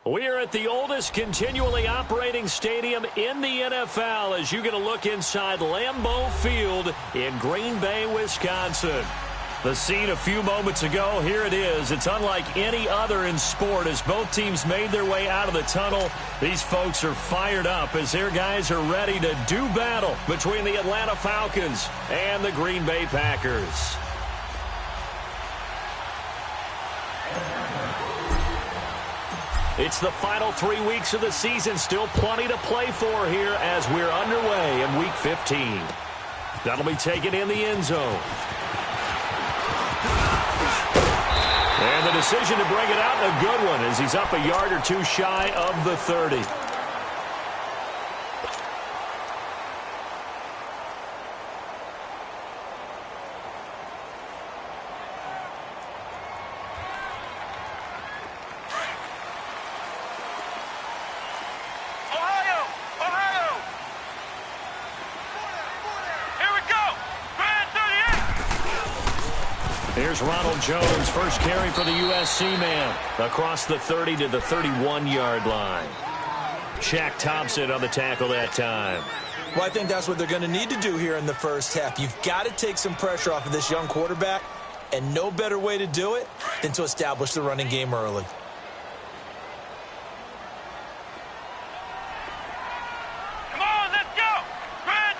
We're at the oldest continually operating stadium in the NFL as you get a look inside Lambeau Field in Green Bay, Wisconsin. The scene a few moments ago, here it is. It's unlike any other in sport as both teams made their way out of the tunnel. These folks are fired up as their guys are ready to do battle between the Atlanta Falcons and the Green Bay Packers. It's the final 3 weeks of the season. Still plenty to play for here as we're underway in Week 15. That'll be taken in the end zone. And the decision to bring it out, a good one, as he's up a yard or two shy of the 30. Here's Ronald Jones, first carry for the USC man, across the 30 to the 31-yard line. Shaq Thompson on the tackle that time. Well, I think that's what they're going to need to do here in the first half. You've got to take some pressure off of this young quarterback, and no better way to do it than to establish the running game early. Come on, let's go! Grand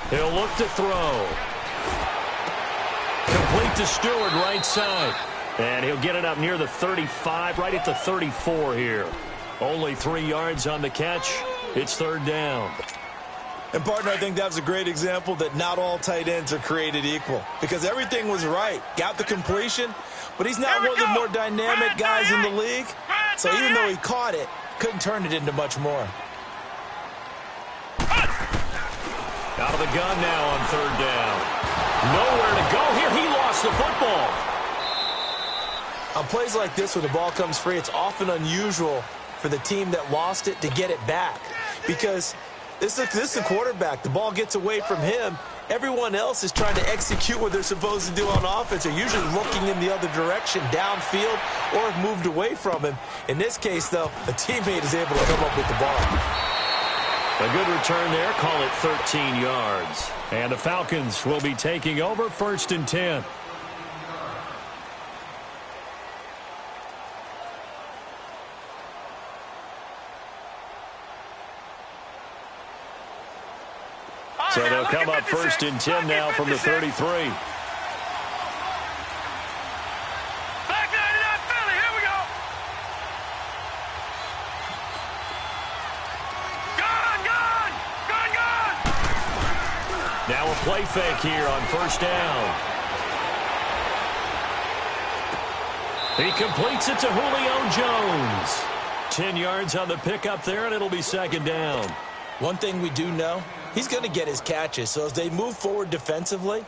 38! He'll look to throw. Complete to Stewart, right side. And he'll get it up near the 35, right at the 34 here. Only 3 yards on the catch. It's third down. And, partner, I think that was a great example that not all tight ends are created equal. Because everything was right. Got the completion, but he's not one of the more dynamic guys in the league. So even though he caught it, couldn't turn it into much more. Out of the gun now on third down. Nowhere to go here. He lost the football. On plays like this where the ball comes free, it's often unusual for the team that lost it to get it back. Because this is the quarterback. The ball gets away from him. Everyone else is trying to execute what they're supposed to do on offense. They're usually looking in the other direction, downfield, or have moved away from him. In this case, though, a teammate is able to come up with the ball. A good return there. Call it 13 yards. And the Falcons will be taking over first and 10. So they'll come up first and 10 now from the 33. Now a play fake here on first down. He completes it to Julio Jones. 10 yards on the pickup there, and it'll be second down. One thing we do know, he's going to get his catches. So as they move forward defensively,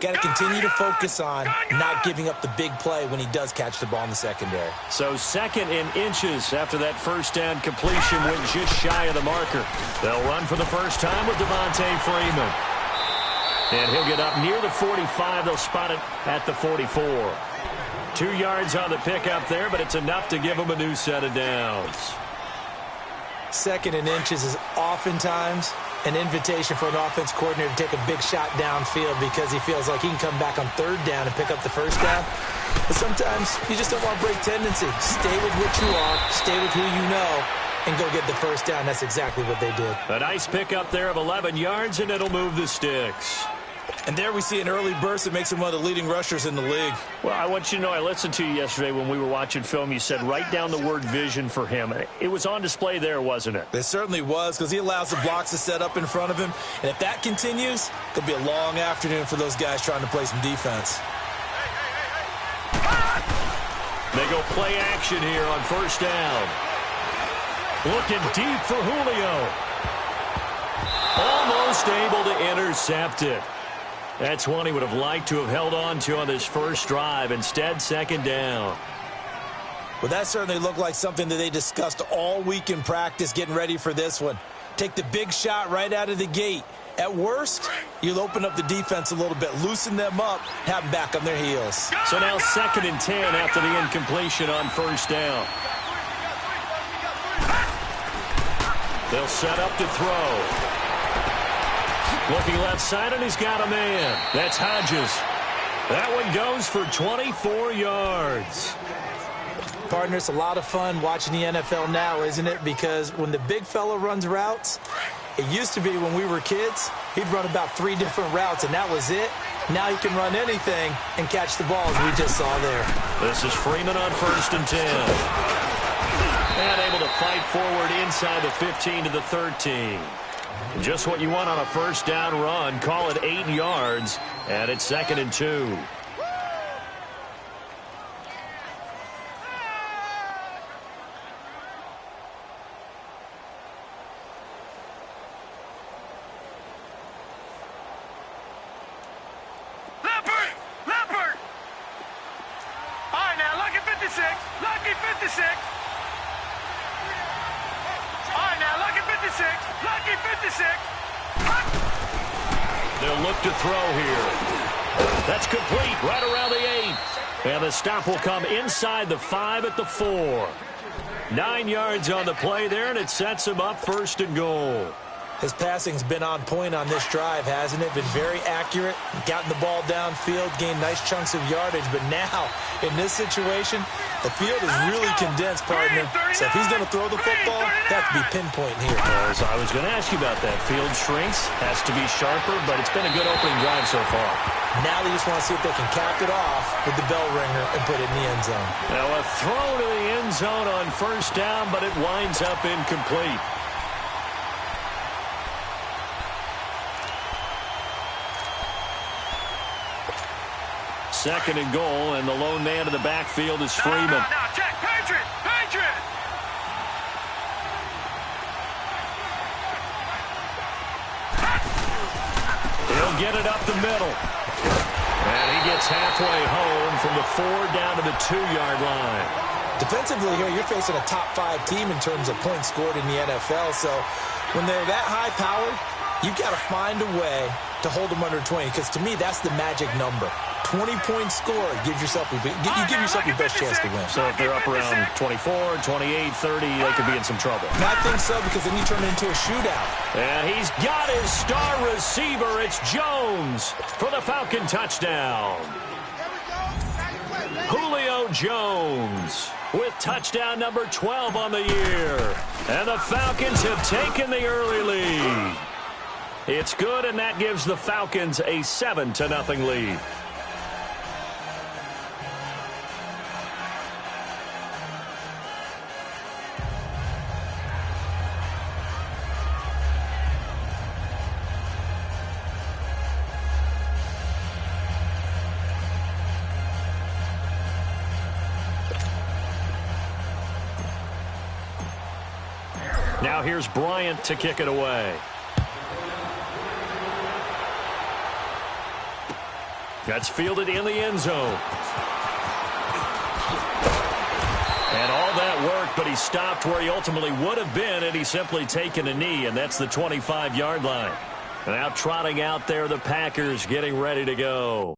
got to continue to focus on not giving up the big play when he does catch the ball in the secondary. So second in inches after that first down completion went just shy of the marker. They'll run for the first time with Devontae Freeman. And he'll get up near the 45. They'll spot it at the 44. 2 yards on the pickup there, but it's enough to give him a new set of downs. Second and inches is oftentimes an invitation for an offense coordinator to take a big shot downfield because he feels like he can come back on third down and pick up the first down. But sometimes you just don't want to break tendency. Stay with what you are, stay with who you know, and go get the first down. That's exactly what they did. A nice pickup there of 11 yards, and it'll move the sticks. And there we see an early burst that makes him one of the leading rushers in the league. Well, I want you to know, I listened to you yesterday when we were watching film. You said write down the word vision for him. It was on display there, wasn't it? It certainly was, because he allows the blocks to set up in front of him. And if that continues, it'll be a long afternoon for those guys trying to play some defense. They go play action here on first down. Looking deep for Julio. Almost able to intercept it. That's one he would have liked to have held on to on this first drive. Instead, second down. Well, that certainly looked like something that they discussed all week in practice getting ready for this one. Take the big shot right out of the gate. At worst, you'll open up the defense a little bit, loosen them up, have them back on their heels. So now 2nd and 10 after the incompletion on 1st down. They'll set up to throw. Looking left side, and he's got a man. That's Hodges. That one goes for 24 yards. Partner, it's a lot of fun watching the NFL now, isn't it? Because when the big fella runs routes, it used to be when we were kids, he'd run about 3 different routes, and that was it. Now he can run anything and catch the ball, as we just saw there. This is Freeman on 1st and 10. And able to fight forward inside the 15 to the 13. Just what you want on a 1st down run. Call it 8 yards, and it's 2nd and 2. Lucky 56. All right, now, lucky 56. Lucky 56. They'll look to throw here. That's complete right around the 8. And the stop will come inside the 5 at the 4. 9 yards on the play there, and it sets him up 1st and goal. His passing's been on point on this drive, hasn't it? Been very accurate, gotten the ball downfield, gained nice chunks of yardage. But now, in this situation, the field is really condensed, partner. So if he's going to throw the football, that has to be pinpoint here. As I was going to ask you about that. Field shrinks, has to be sharper, but it's been a good opening drive so far. Now they just want to see if they can cap it off with the bell ringer and put it in the end zone. Now a throw to the end zone on 1st down, but it winds up incomplete. Second and goal, and the lone man in the backfield is Freeman. Now, check. Patriot! Patriot! He'll get it up the middle. And he gets halfway home from the 4 down to the 2-yard line. Defensively here, you're facing a top 5 team in terms of points scored in the NFL. So when they're that high-powered, you've got to find a way to hold them under 20, because to me, that's the magic number. 20 points scored gives yourself you give yourself your best chance to win. So if they're up around 24, 28, 30, they could be in some trouble. And I think so, because then you turn it into a shootout. And he's got his star receiver. It's Jones for the Falcon touchdown. Julio Jones with touchdown number 12 on the year. And the Falcons have taken the early lead. It's good, and that gives the Falcons a 7-0 lead. Now here's Bryant to kick it away. That's fielded in the end zone. And all that work, but he stopped where he ultimately would have been, and he's simply taken a knee, and that's the 25-yard line. Now trotting out there, the Packers getting ready to go.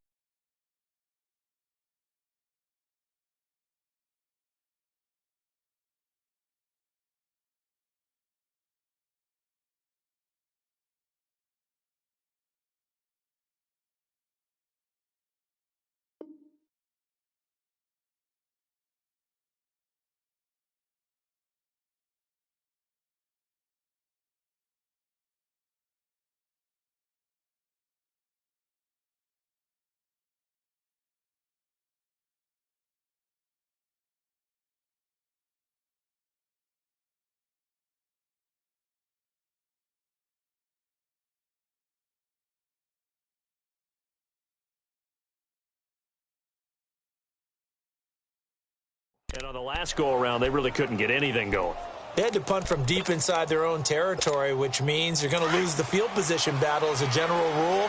And on the last go-around, they really couldn't get anything going. They had to punt from deep inside their own territory, which means you're going to lose the field position battle as a general rule.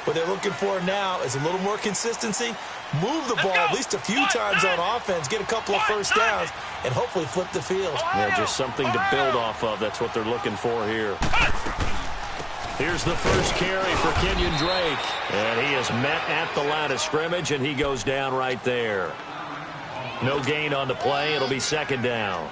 What they're looking for now is a little more consistency, move the ball at least a few times on offense, get a couple of first downs, and hopefully flip the field. Yeah, just something to build off of. That's what they're looking for here. Here's the first carry for Kenyon Drake. And he is met at the line of scrimmage, and he goes down right there. No gain on the play. It'll be second down.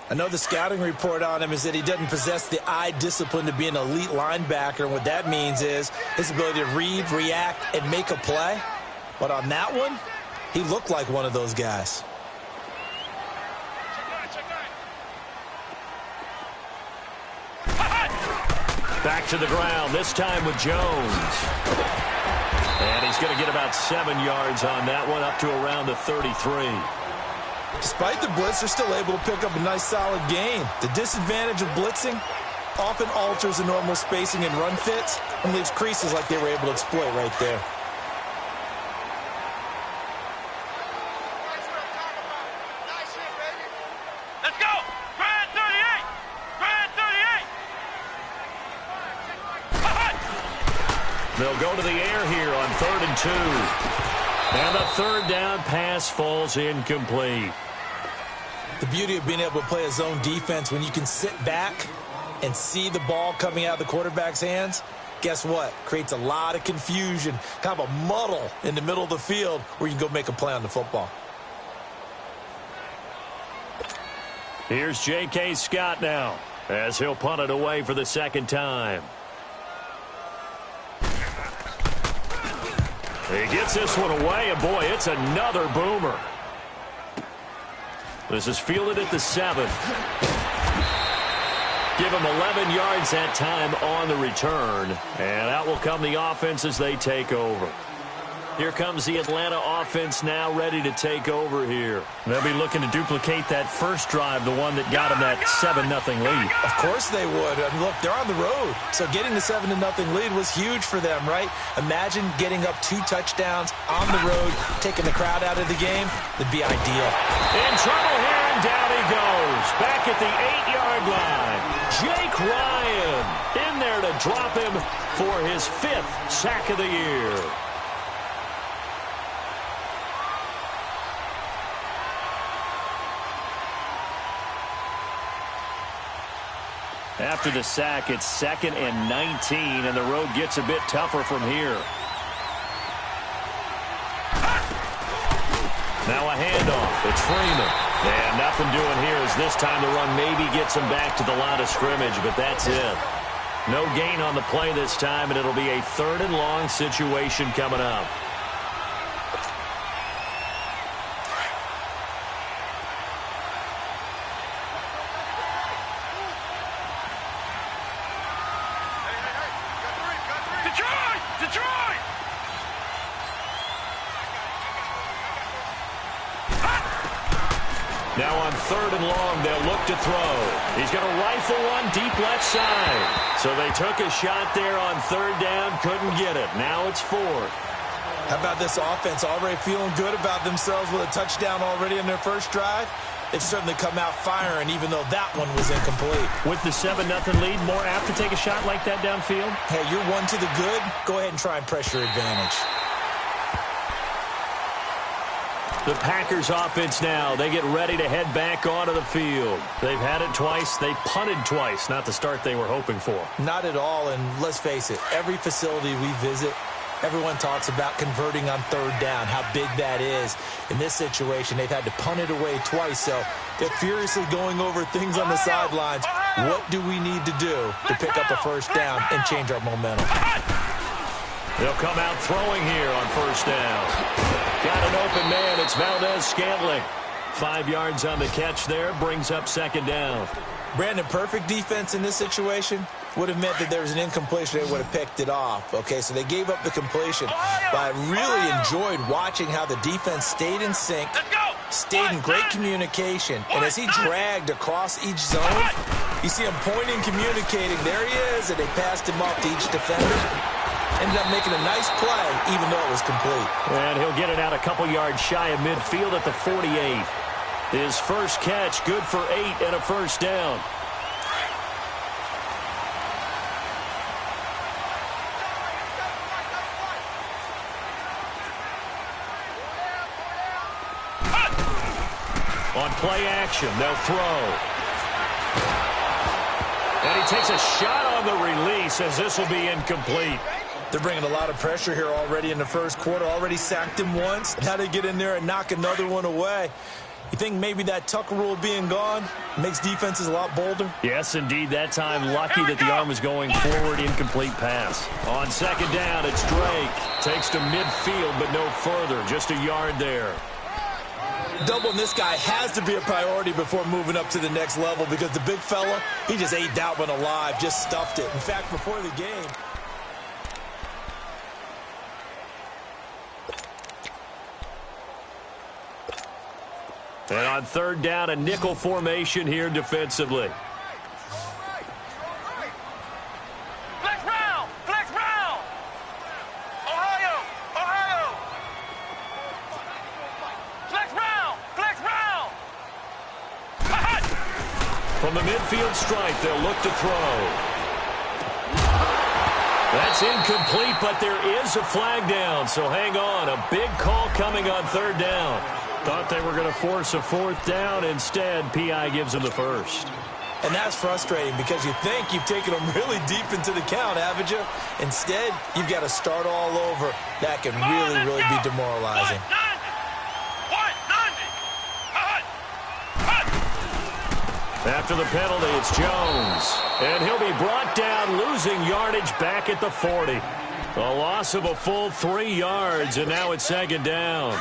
I know the scouting report on him is that he doesn't possess the eye discipline to be an elite linebacker. And what that means is his ability to read, react, and make a play. But on that one, he looked like one of those guys. Back to the ground, this time with Jones. And he's going to get about 7 yards on that one, up to around the 33. Despite the blitz, they're still able to pick up a nice, solid gain. The disadvantage of blitzing often alters the normal spacing and run fits and leaves creases like they were able to exploit right there. Let's go! Grand 38! Grand 38! They'll go to the air here on 3rd and 2. And the third down pass falls incomplete. The beauty of being able to play a zone defense when you can sit back and see the ball coming out of the quarterback's hands, guess what? Creates a lot of confusion, kind of a muddle in the middle of the field where you can go make a play on the football. Here's J.K. Scott now as he'll punt it away for the second time. He gets this one away, and boy, it's another boomer. This is fielded at the 7. Give him 11 yards that time on the return. And out will come the offense as they take over. Here comes the Atlanta offense now ready to take over here. They'll be looking to duplicate that first drive, the one that got them that 7-0 lead. Of course they would. I mean, look, they're on the road. So getting the 7-0 lead was huge for them, right? Imagine getting up 2 touchdowns on the road, taking the crowd out of the game. It'd be ideal. In trouble here, and down he goes. Back at the 8-yard line. Jake Ryan in there to drop him for his 5th sack of the year. After the sack, it's 2nd and 19, and the road gets a bit tougher from here. Now a handoff. It's Freeman. And nothing doing here as this time the run maybe gets him back to the line of scrimmage, but that's it. No gain on the play this time, and it'll be a 3rd and long situation coming up. Now on 3rd and long, they'll look to throw. He's going to rifle one deep left side. So they took a shot there on 3rd down, couldn't get it. Now it's 4th. How about this offense already feeling good about themselves with a touchdown already in their first drive? They've certainly come out firing, even though that one was incomplete. With the 7-0 lead, more apt to take a shot like that downfield? Hey, you're one to the good. Go ahead and try and pressure advantage. The Packers offense now, they get ready to head back onto the field. They've had it twice. They've punted twice. Not the start they were hoping for. Not at all, and let's face it, every facility we visit, everyone talks about converting on 3rd down, how big that is. In this situation, they've had to punt it away twice, so they're furiously going over things on the sidelines. What do we need to do to pick up a 1st down and change our momentum? They'll come out throwing here on 1st down. Got an open man. It's Valdez-Scantling. 5 yards on the catch there. Brings up 2nd down. Brandon, perfect defense in this situation would have meant that there was an incompletion. They would have picked it off. Okay, so they gave up the completion. But I really enjoyed watching how the defense stayed in sync, stayed in great communication. And as he dragged across each zone, you see him pointing, communicating. There he is, and they passed him off to each defender. Ended up making a nice play, even though it was complete. And he'll get it out a couple yards shy of midfield at the 48. His first catch, good for 8 and a 1st down. On play action, they'll throw. And he takes a shot on the release as this will be incomplete. They're bringing a lot of pressure here already in the first quarter. Already sacked him once. Now they get in there and knock another one away. You think maybe that Tucker rule being gone makes defenses a lot bolder? Yes, indeed. That time, lucky that the arm was going forward. Incomplete pass. On second down, it's Drake. Takes to midfield, but no further. Just a yard there. Doubling this guy has to be a priority before moving up to the next level because the big fella, he just ate that one alive, just stuffed it. In fact, before the game... And on third down, a nickel formation here defensively. Flex round! Flex round! Ohio! Ohio! Flex round! Flex round! From the midfield stripe, they'll look to throw. That's incomplete, but there is a flag down, so hang on. A big call coming on third down. Thought they were going to force a fourth down. Instead, P.I. gives them the first. And that's frustrating because you think you've taken them really deep into the count, haven't you? Instead, you've got to start all over. That can really be demoralizing. After the penalty, it's Jones. And he'll be brought down, losing yardage back at the 40. A loss of a full 3 yards, and now it's second down.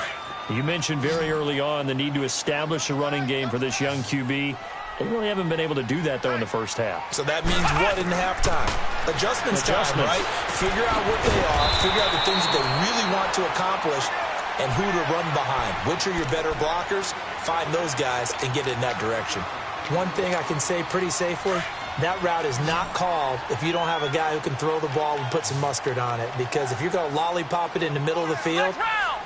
You mentioned very early on the need to establish a running game for this young QB. They really haven't been able to do that, though, in the first half. So that means what in halftime? Adjustments time, right? Figure out what they are, figure out the things that they really want to accomplish, and who to run behind. Which are your better blockers? Find those guys and get in that direction. One thing I can say pretty safely, that route is not called if you don't have a guy who can throw the ball and put some mustard on it. Because if you're going to lollipop it in the middle of the field,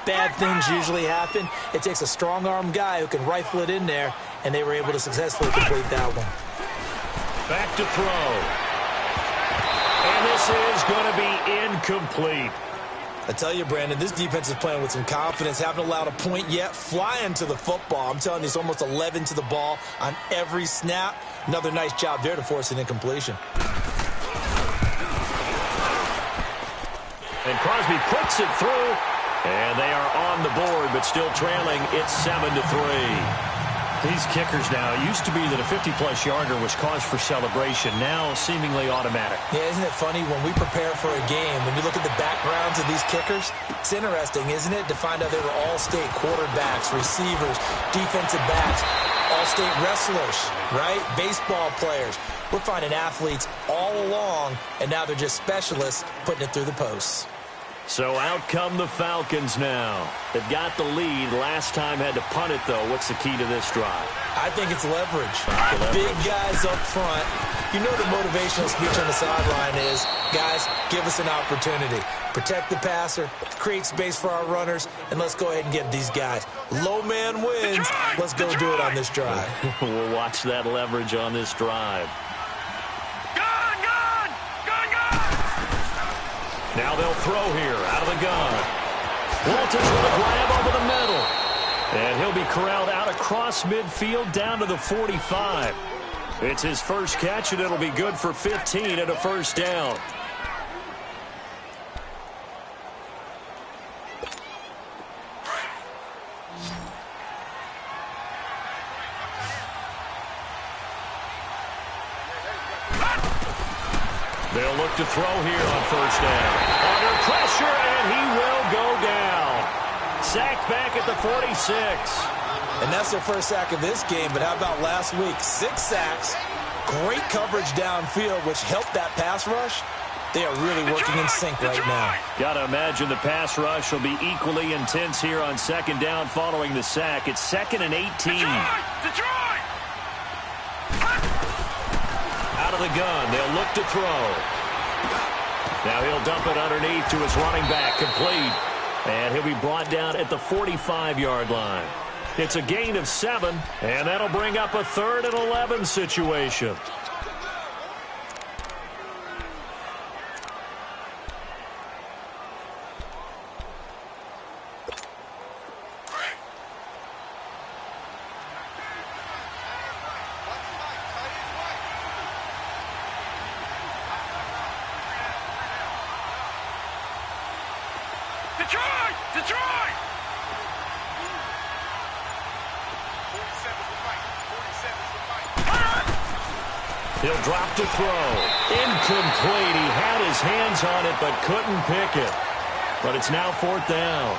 bad things usually happen. It takes a strong-arm guy who can rifle it in there, and they were able to successfully complete that one. Back to throw. And this is going to be incomplete. I tell you, Brandon, this defense is playing with some confidence. Haven't allowed a point yet. Flying to the football. I'm telling you, it's almost 11 to the ball on every snap. Another nice job there to force an incompletion. And Crosby puts it through. And they are on the board, but still trailing. It's 7-3. These kickers now, it used to be that a 50-plus yarder was cause for celebration. Now seemingly automatic. Yeah, isn't it funny when we prepare for a game, when you look at the backgrounds of these kickers, it's interesting, isn't it, to find out they were all-state quarterbacks, receivers, defensive backs, all-state wrestlers, right? Baseball players. We're finding athletes all along, and now they're just specialists putting it through the posts. So out come the Falcons now. They've got the lead. Last time had to punt it, though. What's the key to this drive? I think it's leverage. Big guys up front. You know the motivational speech on the sideline is, guys, give us an opportunity. Protect the passer, create space for our runners, and let's go ahead and get these guys. Low man wins. Let's go do it on this drive. We'll watch that leverage on this drive. Now they'll throw here out of the gun. Walton's going to grab over the middle. And he'll be corralled out across midfield down to the 45. It's his first catch, and it'll be good for 15 and a first down. They'll look to throw here on first down. Under pressure, and he will go down. Sacked back at the 46. And that's their first sack of this game, but how about last week? 6 sacks, great coverage downfield, which helped that pass rush. They are really working in sync right now. Got to imagine the pass rush will be equally intense here on second down following the sack. It's 2nd and 18. Detroit! Out of the gun, they'll look to throw. Now he'll dump it underneath to his running back, complete. And he'll be brought down at the 45-yard line. It's a gain of 7, and that'll bring up a 3rd and 11 situation. Detroit! He'll drop to throw. Incomplete. He had his hands on it but couldn't pick it. But it's now 4th down.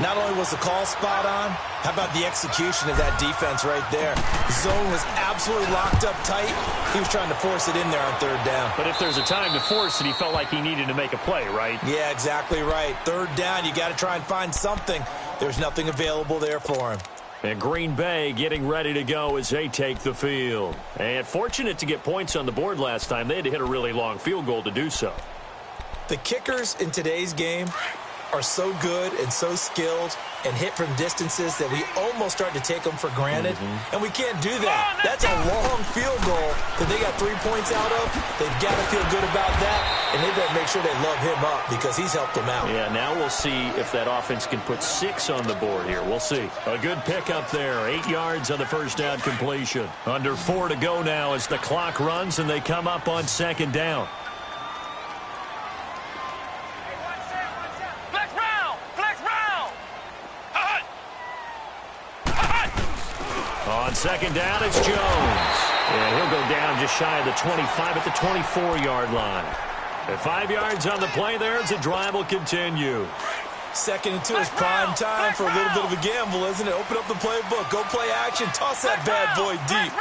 Not only was the call spot on, how about the execution of that defense right there? The zone was absolutely locked up tight. He was trying to force it in there on 3rd down. But if there's a time to force it, he felt like he needed to make a play, right? Yeah, exactly right. 3rd down, you got to try and find something. There's nothing available there for him. And Green Bay getting ready to go as they take the field. And fortunate to get points on the board last time. They had to hit a really long field goal to do so. The kickers in today's game are so good and so skilled and hit from distances that we almost start to take them for granted. And we can't do that. That's a long field goal that they got 3 points out of. They've got to feel good about that, and they better make sure they love him up because he's helped them out. Yeah, now we'll see if that offense can put 6 on the board here. We'll see. A good pickup there. 8 yards on the 1st down completion. Under 4 to go now as the clock runs and they come up on 2nd down. On 2nd down, it's Jones. And he'll go down just shy of the 25 at the 24-yard line. At 5 yards on the play there as the drive will continue. 2nd and 2 is prime time for a little bit of a gamble, isn't it? Open up the playbook, go play action, toss that bad boy deep.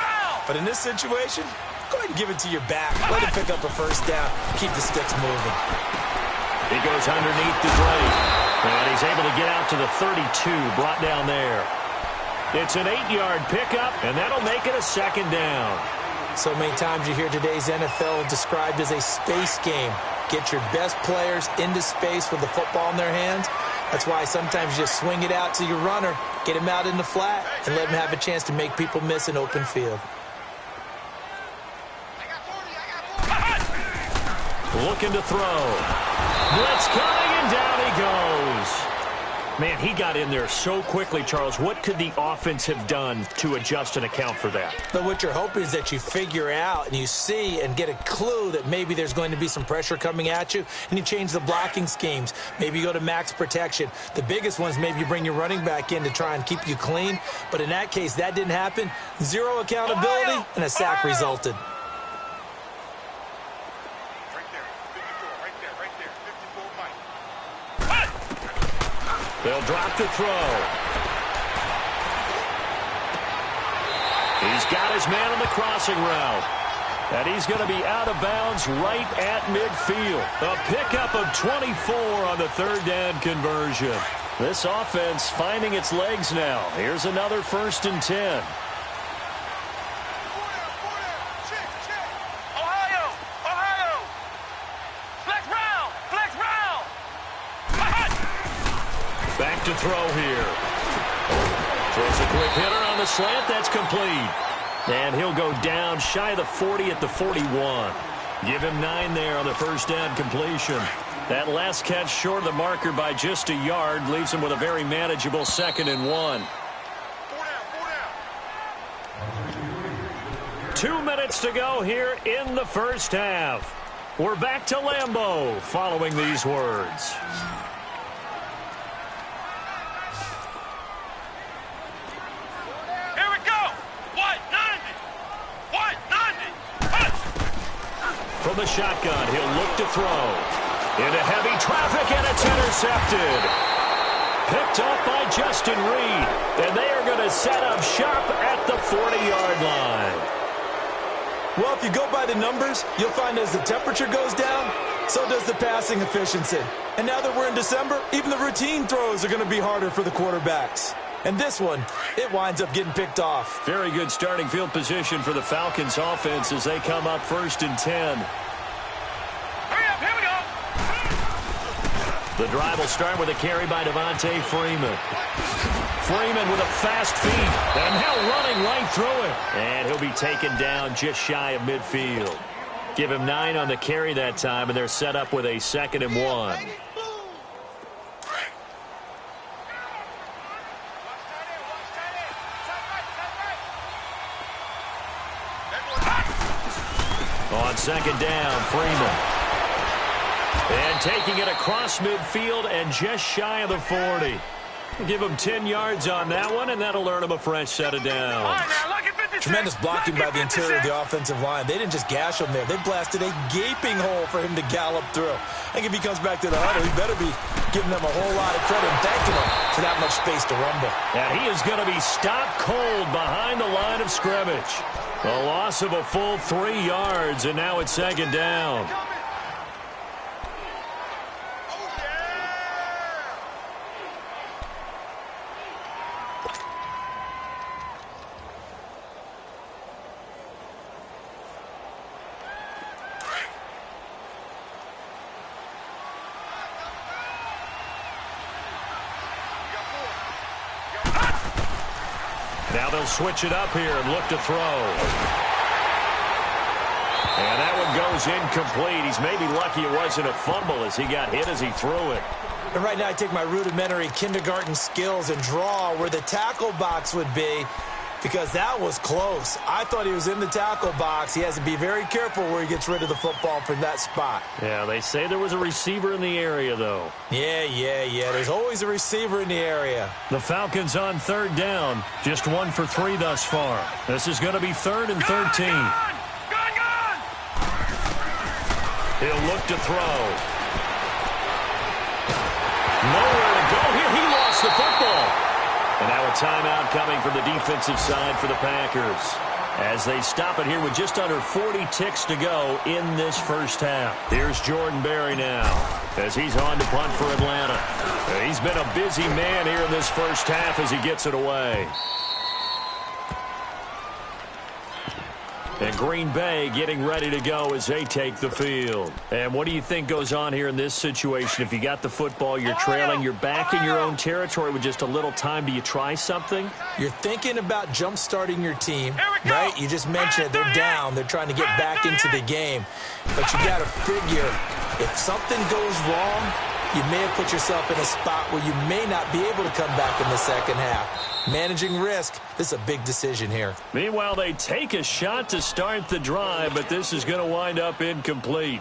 But in this situation, go ahead and give it to your back. Let him pick up a 1st down. Keep the sticks moving. He goes underneath the Drake. And he's able to get out to the 32, brought down there. It's an 8-yard pickup, and that'll make it a 2nd down. So many times you hear today's NFL described as a space game. Get your best players into space with the football in their hands. That's why sometimes you just swing it out to your runner, get him out in the flat, and let him have a chance to make people miss an open field. Looking to throw. Blitz coming, and down he goes. Man, he got in there so quickly, Charles. What could the offense have done to adjust and account for that? But what you're hoping is that you figure out and you see and get a clue that maybe there's going to be some pressure coming at you, and you change the blocking schemes. Maybe you go to max protection. The biggest ones, maybe you bring your running back in to try and keep you clean. But in that case, that didn't happen. 0 accountability, and a sack resulted. They'll drop the throw. He's got his man on the crossing route. And he's going to be out of bounds right at midfield. A pickup of 24 on the 3rd down conversion. This offense finding its legs now. Here's another 1st and 10. Back to throw here. Throws a quick hitter on the slant. That's complete. And he'll go down shy of the 40 at the 41. Give him 9 there on the 1st down completion. That last catch short of the marker by just a yard leaves him with a very manageable 2nd and 1. 2 minutes to go here in the 1st half. We're back to Lambeau following these words. From the shotgun, he'll look to throw. Into heavy traffic, and it's intercepted. Picked up by Justin Reed. And they are going to set up shop at the 40-yard line. Well, if you go by the numbers, you'll find as the temperature goes down, so does the passing efficiency. And now that we're in December, even the routine throws are going to be harder for the quarterbacks. And this one, it winds up getting picked off. Very good starting field position for the Falcons offense as they come up 1st and 10. Hurry up, here we go. The drive will start with a carry by Devontae Freeman. Freeman with a fast feet, and now running right through it. And he'll be taken down just shy of midfield. Give him 9 on the carry that time, and they're set up with a 2nd and 1. On 2nd down, Freeman. And taking it across midfield and just shy of the 40. Give him 10 yards on that one, and that'll earn him a fresh set of downs. Tremendous blocking by the interior of the offensive line. They didn't just gash him there. They blasted a gaping hole for him to gallop through. I think if he comes back to the huddle, he better be giving them a whole lot of credit and thanking them for that much space to rumble. And he is going to be stopped cold behind the line of scrimmage. A loss of a full 3 yards, and now it's second down. Now they'll switch it up here and look to throw. And that one goes incomplete. He's maybe lucky it wasn't a fumble as he got hit as he threw it. And right now I take my rudimentary kindergarten skills and draw where the tackle box would be, because that was close. I thought he was in the tackle box. He has to be very careful where he gets rid of the football from that spot. Yeah, they say there was a receiver in the area, though. Yeah. There's always a receiver in the area. The Falcons on third down. Just 1 for 3 thus far. This is going to be 3rd and 13. Gone! He'll look to throw. Nowhere to go here. He lost the football. And now a timeout coming from the defensive side for the Packers, as they stop it here with just under 40 ticks to go in this first half. Here's Jordan Berry now, as he's on to punt for Atlanta. He's been a busy man here in this first half as he gets it away. And Green Bay getting ready to go as they take the field. And what do you think goes on here in this situation? If you got the football, you're trailing, you're back in your own territory with just a little time. Do you try something? You're thinking about jump-starting your team, right? You just mentioned it. They're down. They're trying to get back into the game. But you got to figure, if something goes wrong, you may have put yourself in a spot where you may not be able to come back in the second half. Managing risk, this is a big decision here. Meanwhile, they take a shot to start the drive, but this is going to wind up incomplete.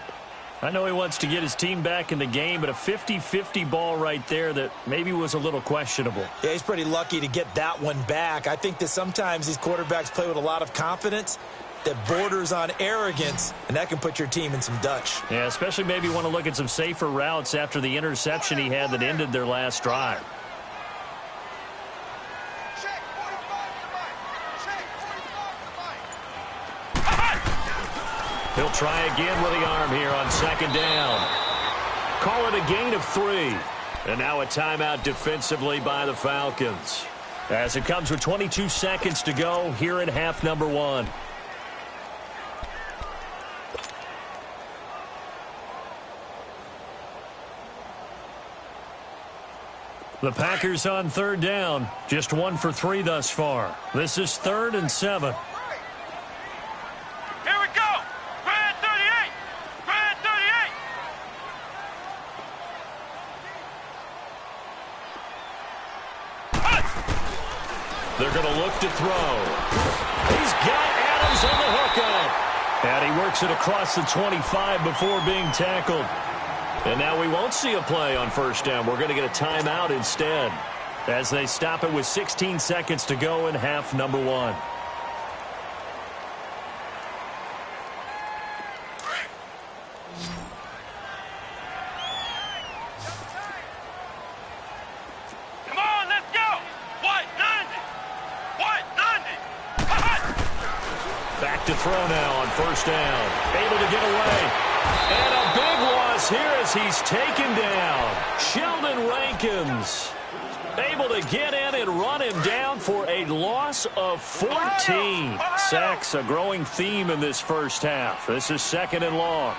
I know he wants to get his team back in the game, but a 50-50 ball right there that maybe was a little questionable. Yeah, he's pretty lucky to get that one back. I think that sometimes these quarterbacks play with a lot of confidence that borders on arrogance, and that can put your team in some Dutch. Yeah, especially maybe want to look at some safer routes after the interception he had that ended their last drive. He'll try again with the arm here on second down. Call it a gain of 3. And now a timeout defensively by the Falcons, as it comes with 22 seconds to go here in half number 1. The Packers on third down. Just 1 for 3 thus far. This is 3rd and 7. Here we go! Grand 38! Grand 38! They're going to look to throw. He's got Adams on the hookup. And he works it across the 25 before being tackled. And now we won't see a play on first down. We're going to get a timeout instead, as they stop it with 16 seconds to go in half number 1. Come on, let's go! White 90! White 90! Back to throw now on first down. Able to get away. And a big loss here as he's taken down. Sheldon Rankins able to get in and run him down for a loss of 14. Sacks, a growing theme in this first half. This is 2nd and long.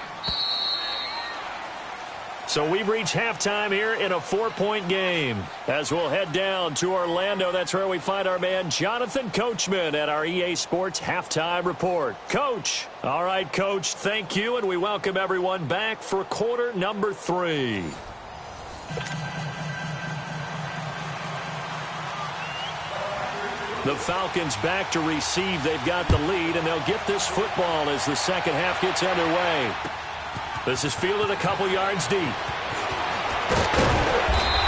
So we've reached halftime here in a 4-point game. As we'll head down to Orlando, that's where we find our man Jonathan Coachman at our EA Sports Halftime Report. Coach. All right, Coach, thank you, and we welcome everyone back for quarter number 3. The Falcons back to receive. They've got the lead, and they'll get this football as the second half gets underway. This is fielded a couple yards deep.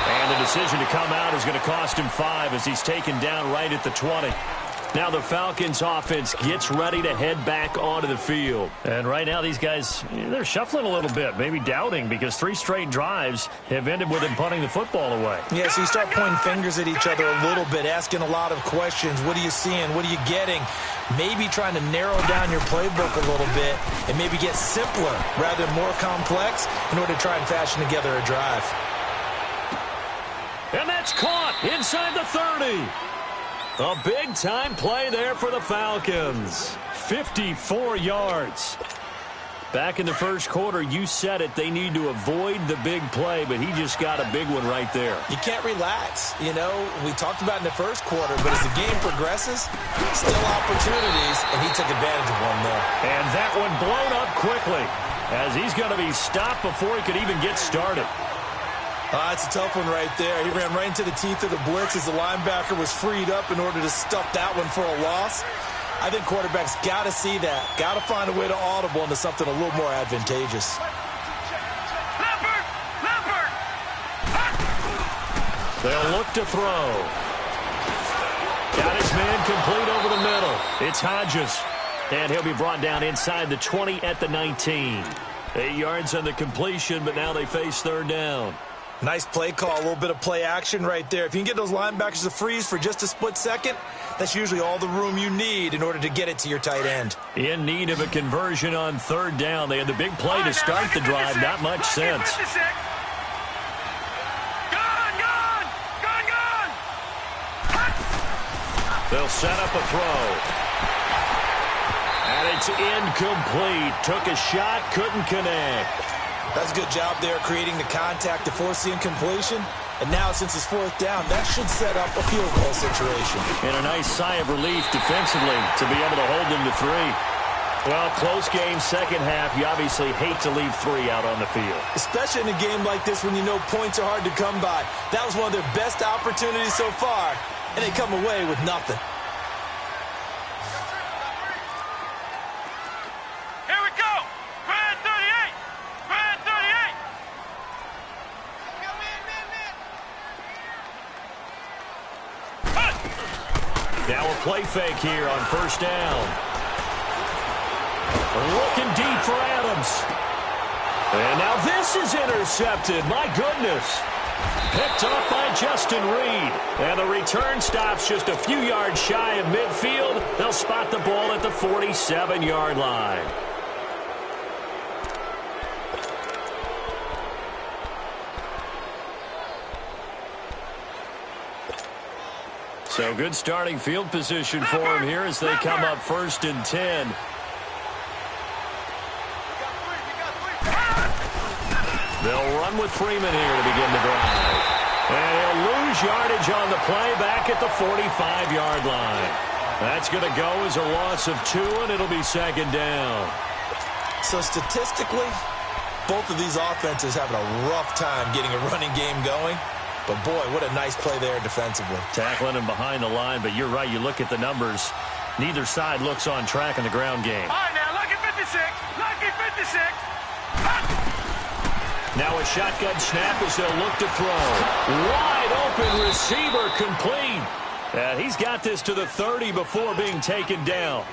And the decision to come out is going to cost him 5 as he's taken down right at the 20. Now the Falcons offense gets ready to head back onto the field. And right now these guys, they're shuffling a little bit, maybe doubting, because 3 straight drives have ended with them punting the football away. Yeah, so you start pointing fingers at each other a little bit, asking a lot of questions. What are you seeing? What are you getting? Maybe trying to narrow down your playbook a little bit and maybe get simpler rather than more complex in order to try and fashion together a drive. And that's caught inside the 30. A big-time play there for the Falcons. 54 yards. Back in the first quarter, you said it, they need to avoid the big play, but he just got a big one right there. You can't relax. You know, we talked about in the first quarter, but as the game progresses, still opportunities, and he took advantage of one there. And that one blown up quickly as he's going to be stopped before he could even get started. That's a tough one right there. He ran right into the teeth of the blitz as the linebacker was freed up in order to stuff that one for a loss. I think quarterbacks got to see that. Got to find a way to audible into something a little more advantageous. Leopard! They'll look to throw. Got his man complete over the middle. It's Hodges. And he'll be brought down inside the 20 at the 19. 8 yards on the completion, but now they face third down. Nice play call, a little bit of play action right there. If you can get those linebackers to freeze for just a split second, that's usually all the room you need in order to get it to your tight end. In need of a conversion on third down. They had the big play to start the drive. Not much sense. Gone! They'll set up a throw. And it's incomplete. Took a shot, couldn't connect. That's a good job there creating the contact to force the incompletion. And now, since it's fourth down, that should set up a field goal situation. And a nice sigh of relief defensively to be able to hold them to 3. Well, close game, second half. You obviously hate to leave 3 out on the field. Especially in a game like this when you know points are hard to come by. That was one of their best opportunities so far, and they come away with nothing. Here we go! Grand 38! Grand 38! Now a play fake here on first down. Looking deep for Adams. And now this is intercepted. My goodness. Picked up by Justin Reed. And the return stops just a few yards shy of midfield. They'll spot the ball at the 47-yard line. So good starting field position for him here as they come up first and 10. They'll run with Freeman here to begin the drive. And he'll lose yardage on the play back at the 45-yard line. That's going to go as a loss of 2, and it'll be second down. So statistically, both of these offenses having a rough time getting a running game going. But, boy, what a nice play there defensively. Tackling him behind the line, but you're right. You look at the numbers. Neither side looks on track in the ground game. All right, now, lucky 56. Lucky 56. Now a shotgun snap as they'll look to throw. Wide open receiver complete. And he's got this to the 30 before being taken down.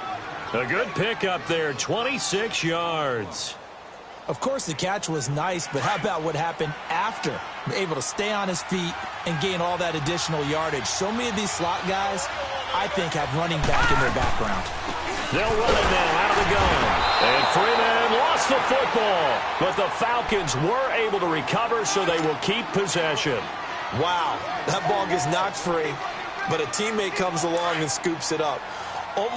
A good pickup there, 26 yards. Of course, the catch was nice, but how about what happened after? Able to stay on his feet and gain all that additional yardage. So many of these slot guys, I think, have running back in their background. They'll run it now out of the gun. And Freeman lost the football. But the Falcons were able to recover, so they will keep possession. Wow, that ball gets knocked free, but a teammate comes along and scoops it up. It's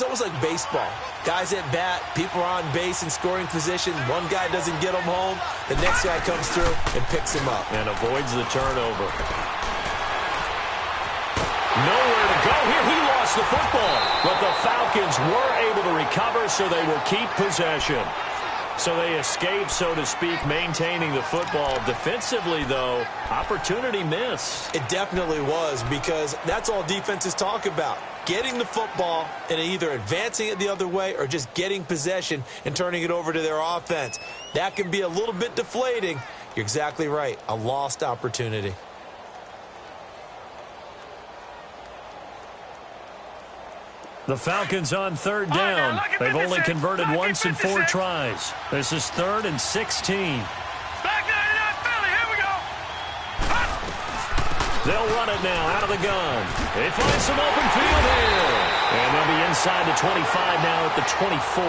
almost like baseball. Guys at bat, people are on base in scoring position. One guy doesn't get him home. The next guy comes through and picks him up. And avoids the turnover. Nowhere to go here. He lost the football. But the Falcons were able to recover, so they will keep possession. So they escape, so to speak, maintaining the football. Defensively, though, opportunity missed. It definitely was, because that's all defenses talk about. getting the football and either advancing it the other way or just getting possession and turning it over to their offense. That can be a little bit deflating. You're exactly right. A lost opportunity. The Falcons on third down. They've only converted once in 4 tries. This is 3rd and 16. Back 99 Philly, here we go. They'll run it now out of the gun. They find some open field here. And they'll be inside the 25 now at the 24.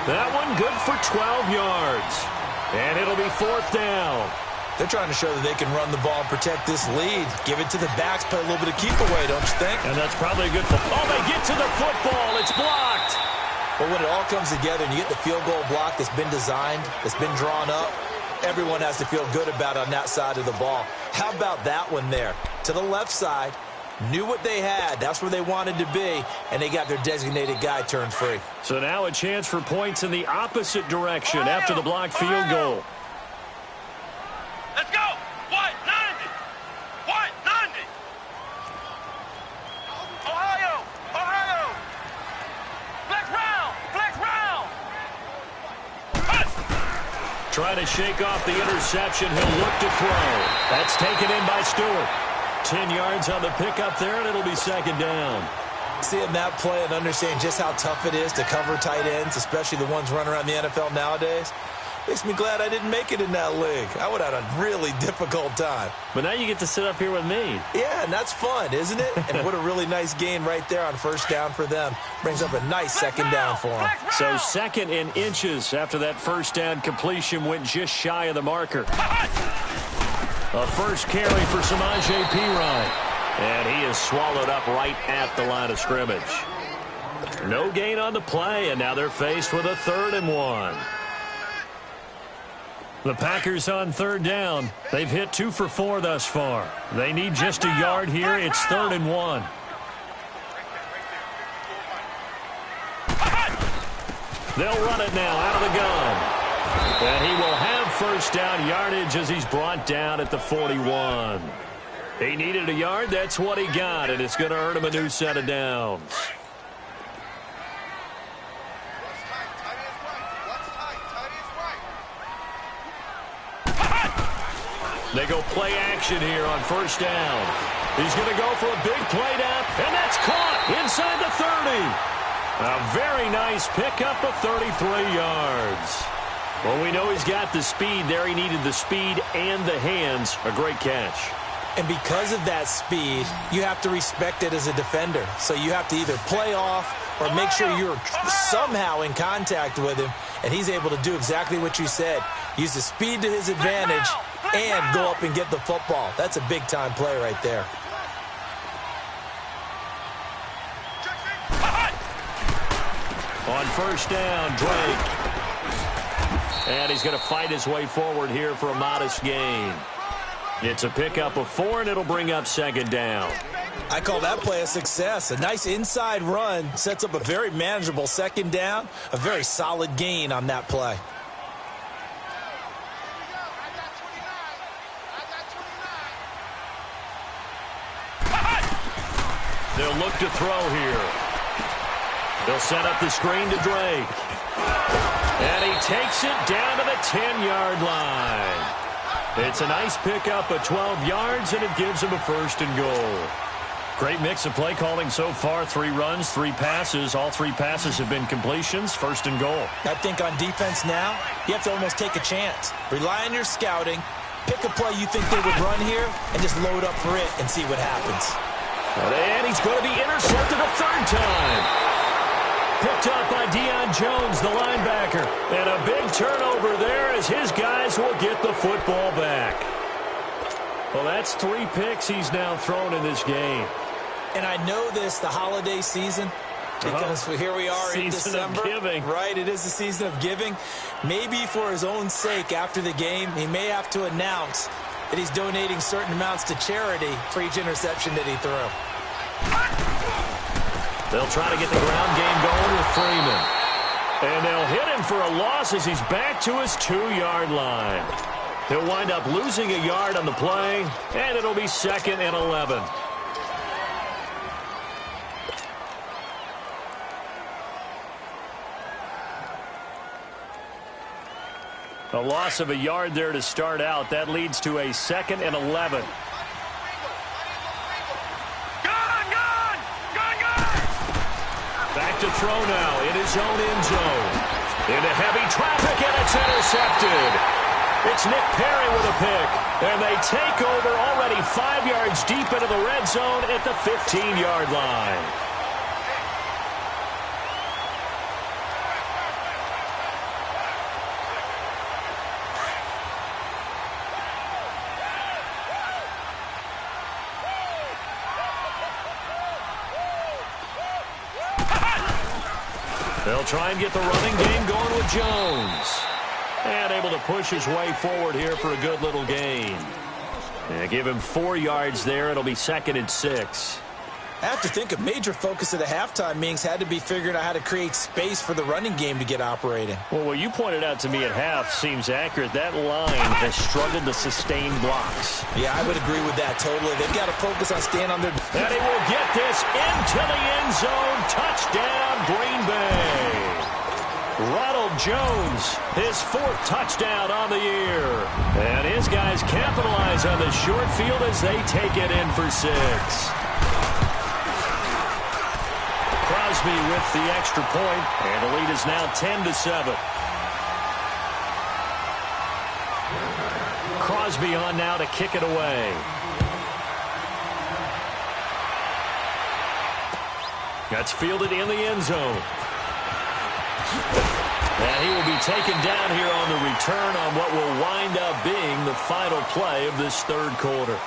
That one good for 12 yards. And it'll be 4th down. They're trying to show that they can run the ball and protect this lead. Give it to the backs, play a little bit of keep away, don't you think? And that's probably a good football. Oh, they get to the football. It's blocked. But when it all comes together and you get the field goal block that's been designed, that's been drawn up, everyone has to feel good about it on that side of the ball. How about that one there? To the left side, knew what they had. That's where they wanted to be, and they got their designated guy turned free. So now a chance for points in the opposite direction after the blocked field goal. Let's go. White 90. White 90. Ohio. Ohio. Flex round. Flex round. Trying to shake off the interception. He'll look to throw. That's taken in by Stewart. 10 yards on the pickup there, and it'll be 2nd down. Seeing that play and understanding just how tough it is to cover tight ends, especially the ones running around the NFL nowadays, makes me glad I didn't make it in that league. I would have had a really difficult time. But now you get to sit up here with me. Yeah, and that's fun, isn't it? And what a really nice gain right there on 1st down for them. Brings up a nice 2nd down for them. So 2nd and inches after that 1st down completion went just shy of the marker. A first carry for Samaje Perine. And he is swallowed up right at the line of scrimmage. No gain on the play, and now they're faced with a 3rd and 1. The Packers on 3rd down. They've hit 2 for 4 thus far. They need just a yard here. It's 3rd and 1. They'll run it now out of the gun. And he will have 1st down yardage as he's brought down at the 41. He needed a yard. That's what he got, and it's going to earn him a new set of downs. They go play action here on 1st down. He's going to go for a big play down, and that's caught inside the 30. A very nice pickup of 33 yards. Well, we know he's got the speed there. He needed the speed and the hands. A great catch. And because of that speed, you have to respect it as a defender. So you have to either play off or make sure you're somehow in contact with him, and he's able to do exactly what you said. Use the speed to his advantage and go up and get the football. That's a big-time play right there. On 1st down, Drake. And he's going to fight his way forward here for a modest gain. It's a pickup of 4, and it'll bring up 2nd down. I call that play a success. A nice inside run sets up a very manageable 2nd down. A very solid gain on that play. They'll look to throw here. They'll set up the screen to Drake. And he takes it down to the 10-yard line. It's a nice pickup of 12 yards, and it gives him a 1st and goal. Great mix of play calling so far. 3 runs, 3 passes. All 3 passes have been completions. 1st and goal. I think on defense now, you have to almost take a chance. Rely on your scouting. Pick a play you think they would run here, and just load up for it and see what happens. And he's going to be intercepted a 3rd time. Picked up by Deion Jones, the linebacker. And a big turnover there as his guys will get the football back. Well, that's 3 picks he's now thrown in this game. And I know this, the holiday season, because here we are in December. Season of giving. Right, it is the season of giving. Maybe for his own sake after the game, he may have to announce that he's donating certain amounts to charity for each interception that he threw. They'll try to get the ground game going with Freeman. And they'll hit him for a loss as he's back to his 2-yard line. He'll wind up losing a yard on the play, and it'll be 2nd and 11. A loss of a yard there to start out. That leads to a 2nd and 11. Back to throw now in his own end zone. Into heavy traffic, and it's intercepted. It's Nick Perry with a pick. And they take over already 5 yards deep into the red zone at the 15-yard line. They'll try and get the running game going with Jones. And able to push his way forward here for a good little gain. And give him 4 yards there. It'll be 2nd and 6. I have to think a major focus of the halftime meetings had to be figuring out how to create space for the running game to get operating. Well, what you pointed out to me at half seems accurate. That line has struggled to sustain blocks. Yeah, I would agree with that totally. They've got to focus on staying on their... And he will get this into the end zone. Touchdown, Green Bay. Ronald Jones, his 4th touchdown on the year. And his guys capitalize on the short field as they take it in for 6. Crosby with the extra point, and the lead is now 10-7. Crosby on now to kick it away. That's fielded in the end zone. And he will be taken down here on the return on what will wind up being the final play of this 3rd quarter.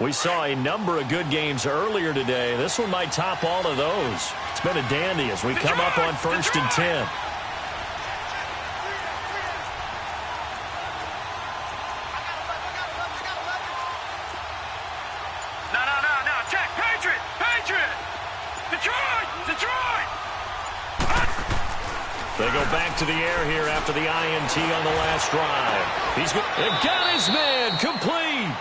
We saw a number of good games earlier today. This one might top all of those. It's been a dandy as we come up on 1st and 10. No. Check. Patriot. Detroit. They go back to the air here after the INT on the last drive. He's got his man complete.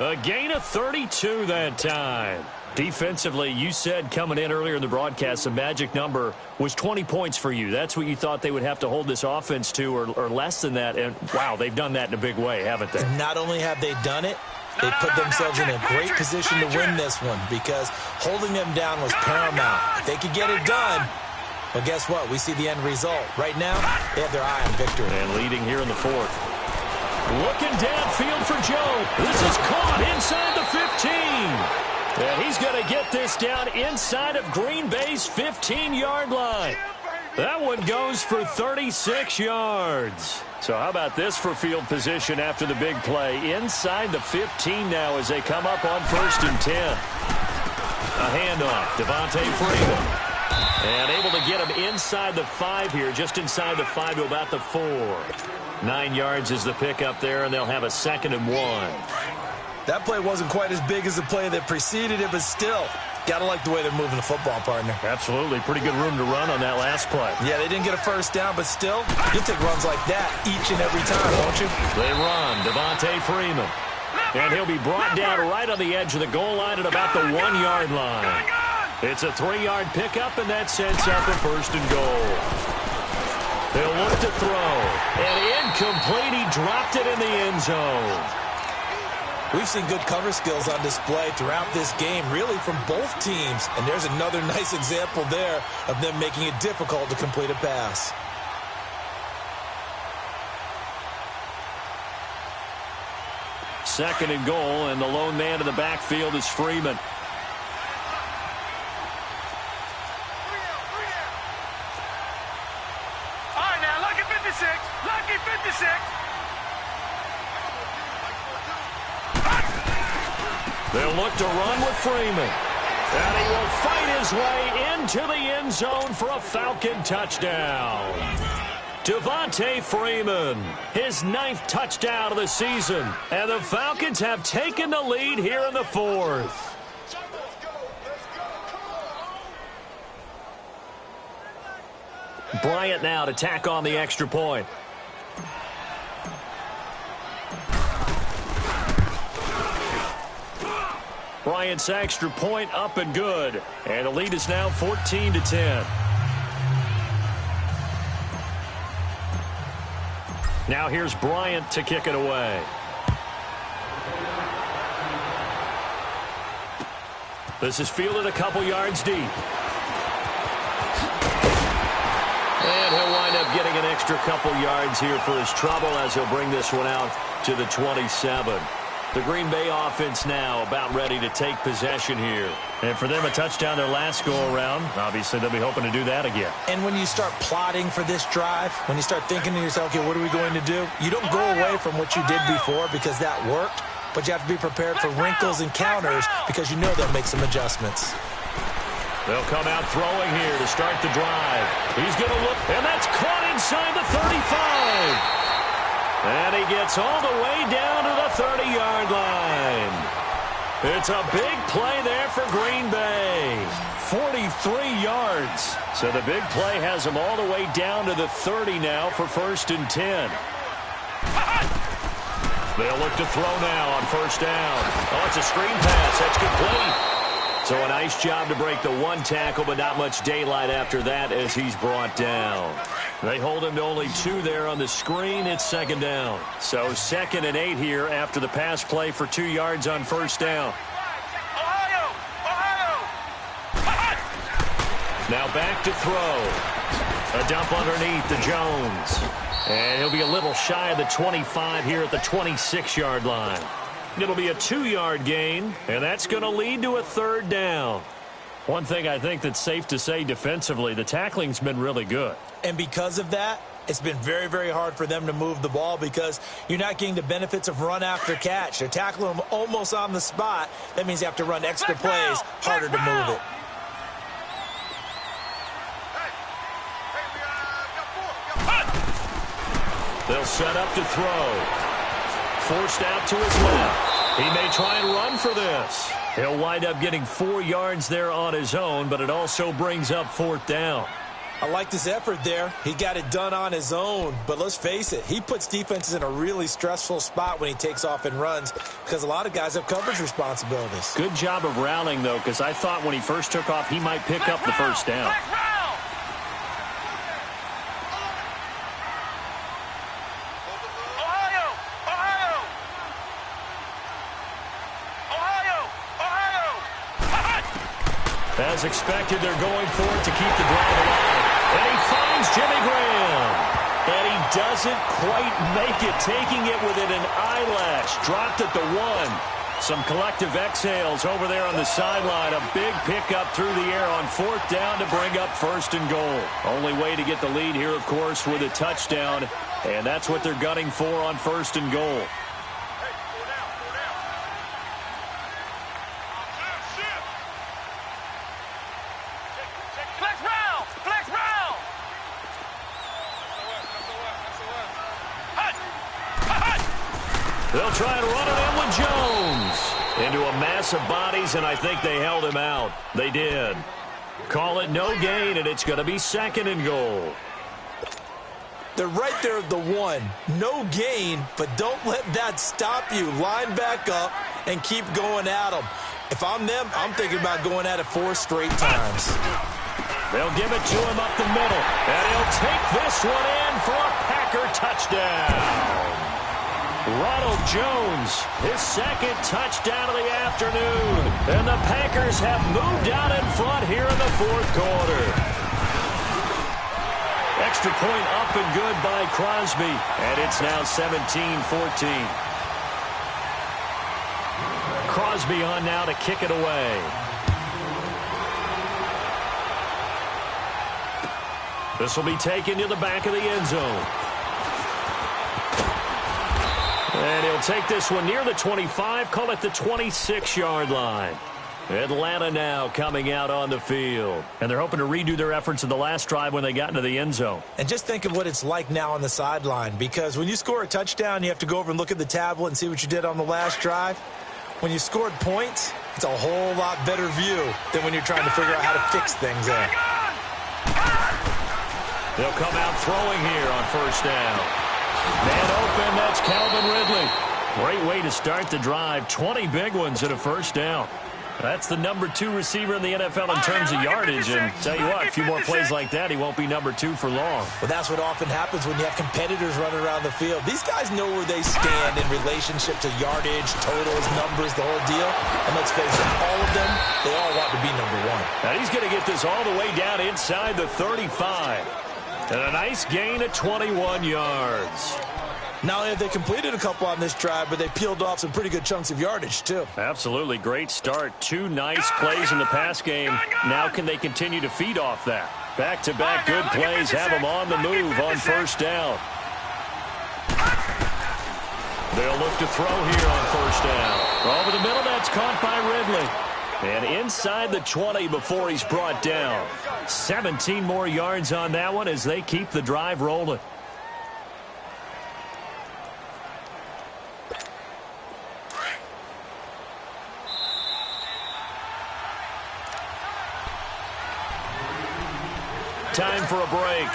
A gain of 32 that time. Defensively, you said coming in earlier in the broadcast, the magic number was 20 points for you. That's what you thought they would have to hold this offense to, or less than that. And, wow, they've done that in a big way, haven't they? Not only have they done it, they put themselves in a great position to win this one because holding them down was paramount. If they could get it done, well, guess what? We see the end result. Right now, they have their eye on victory. And leading here in the 4th. Looking downfield for Joe. This is caught inside the 15. And he's going to get this down inside of Green Bay's 15-yard line. That one goes for 36 yards. So how about this for field position after the big play? Inside the 15 now as they come up on 1st and 10. A handoff. Devontae Freeman. And able to get him inside the 5 here, just inside the 5 to about the 4. 9 yards is the pickup there, and they'll have a 2nd and 1. That play wasn't quite as big as the play that preceded it, but still, gotta like the way they're moving the football, partner. Absolutely. Pretty good room to run on that last play. Yeah, they didn't get a first down, but still, you'll take runs like that each and every time, won't you? They run. Devontae Freeman. And he'll be brought down right on the edge of the goal line at about the 1-yard line. It's a 3-yard pickup, and that sets up a 1st and goal. They'll look to throw. And incomplete. He dropped it in the end zone. We've seen good cover skills on display throughout this game, really from both teams. And there's another nice example there of them making it difficult to complete a pass. Second and goal, and the lone man in the backfield is Freeman. All right, now, lucky 56. Lucky 56. They'll look to run with Freeman. And he will fight his way into the end zone for a Falcon touchdown. Devontae Freeman, his 9th touchdown of the season. And the Falcons have taken the lead here in the 4th. Bryant now to tack on the extra point. Bryant's extra point up and good. And the lead is now 14-10. Now here's Bryant to kick it away. This is fielded a couple yards deep. And he'll wind up getting an extra couple yards here for his trouble as he'll bring this one out to the 27. The Green Bay offense now about ready to take possession here. And for them, a touchdown their last go-around. Obviously, they'll be hoping to do that again. And when you start plotting for this drive, when you start thinking to yourself, okay, what are we going to do? You don't go away from what you did before because that worked, but you have to be prepared for wrinkles and counters because you know they'll make some adjustments. They'll come out throwing here to start the drive. He's going to look, and that's caught inside the 35. And he gets all the way down to the 30-yard line. It's a big play there for Green Bay. 43 yards. So the big play has him all the way down to the 30 now for 1st and 10. They'll look to throw now on 1st down. Oh, it's a screen pass. That's complete. So a nice job to break the one tackle, but not much daylight after that as he's brought down. They hold him to only 2 there on the screen. It's 2nd down. So 2nd and 8 here after the pass play for 2 yards on 1st down. Now back to throw. A dump underneath to Jones. And he'll be a little shy of the 25 here at the 26-yard line. It'll be a 2-yard gain, and that's going to lead to a 3rd down. One thing I think that's safe to say defensively, the tackling's been really good. And because of that, it's been very, very hard for them to move the ball because you're not getting the benefits of run after catch. They're tackling them almost on the spot. That means you have to run extra plays, harder to move it. They'll set up to throw. Forced out to his left. He may try and run for this. He'll wind up getting 4 yards there on his own, but it also brings up 4th down. I liked his effort there. He got it done on his own. But let's face it, he puts defenses in a really stressful spot when he takes off and runs because a lot of guys have coverage responsibilities. Good job of rallying, though, because I thought when he first took off, he might pick up the 1st down. As expected, they're going for it to keep the drive alive. And he finds Jimmy Graham. And he doesn't quite make it, taking it within an eyelash. Dropped at the 1. Some collective exhales over there on the sideline. A big pickup through the air on 4th down to bring up 1st and goal. Only way to get the lead here, of course, with a touchdown. And that's what they're gunning for on 1st and goal. They'll try and run it in with Jones. Into a mass of bodies, and I think they held him out. They did. Call it no gain, and it's going to be 2nd and goal. They're right there at the 1. No gain, but don't let that stop you. Line back up and keep going at them. If I'm them, I'm thinking about going at it 4 straight times. They'll give it to him up the middle, and he'll take this one in for a Packer touchdown. Ronald Jones, his 2nd touchdown of the afternoon. And the Packers have moved out in front here in the 4th quarter. Extra point up and good by Crosby. And it's now 17-14. Crosby on now to kick it away. This will be taken to the back of the end zone. And he'll take this one near the 25, call it the 26-yard line. Atlanta now coming out on the field. And they're hoping to redo their efforts in the last drive when they got into the end zone. And just think of what it's like now on the sideline, because when you score a touchdown, you have to go over and look at the tablet and see what you did on the last drive. When you scored points, it's a whole lot better view than when you're trying to figure out how to fix things there. They'll come out throwing here on first down. Man open, that's Calvin Ridley. Great way to start the drive. 20 big ones and a first down. That's the number 2 receiver in the NFL in terms of yardage. And tell you what, a few more plays like that, he won't be number 2 for long. Well, that's what often happens when you have competitors running around the field. These guys know where they stand in relationship to yardage, totals, numbers, the whole deal. And let's face it, all of them, they all want to be number 1. Now he's going to get this all the way down inside the 35. And a nice gain of 21 yards. Not only have they completed a couple on this drive, but they peeled off some pretty good chunks of yardage, too. Absolutely. Great start. 2 nice plays in the pass game. Now can they continue to feed off that? Back-to-back good plays have them on the move on first down. They'll look to throw here on first down. Over the middle, that's caught by Ridley. And inside the 20 before he's brought down. 17 more yards on that one as they keep the drive rolling. Time for a break.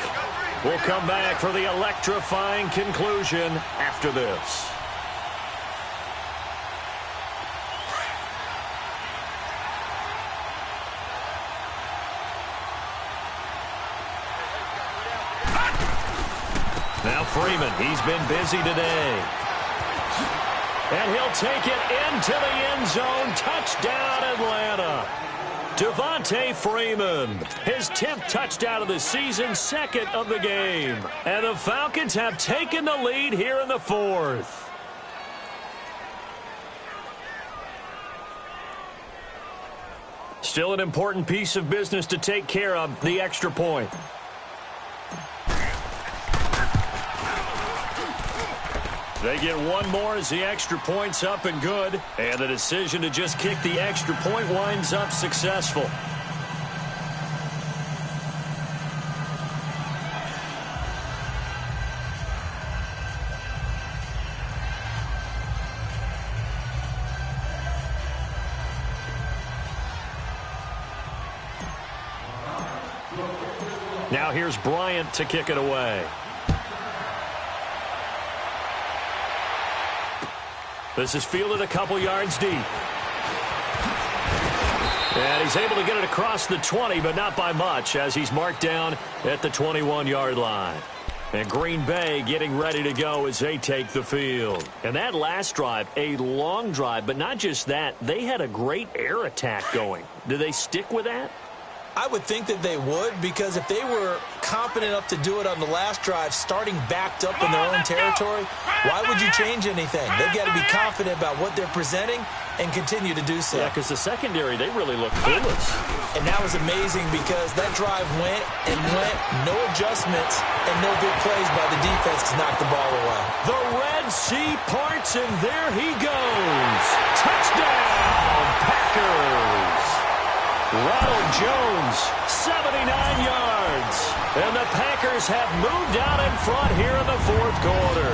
We'll come back for the electrifying conclusion after this. Now Freeman, he's been busy today. And he'll take it into the end zone. Touchdown, Atlanta. Devontae Freeman, his 10th touchdown of the season, 2nd of the game. And the Falcons have taken the lead here in the 4th. Still an important piece of business to take care of, the extra point. They get one more as the extra point's up and good. And the decision to just kick the extra point winds up successful. Now here's Bryant to kick it away. This is fielded a couple yards deep. And he's able to get it across the 20, but not by much, as he's marked down at the 21-yard line. And Green Bay getting ready to go as they take the field. And that last drive, a long drive, but not just that, they had a great air attack going. Do they stick with that? I would think that they would, because if they were confident enough to do it on the last drive, starting backed up in their own territory, why would you change anything? They've got to be confident about what they're presenting and continue to do so. Yeah, because the secondary, they really look clueless. And that was amazing because that drive went and went, no adjustments and no big plays by the defense to knock the ball away. The Red Sea parts, and there he goes. Touchdown, Packers. Ronald Jones, 79 yards. And the Packers have moved out in front here in the 4th quarter.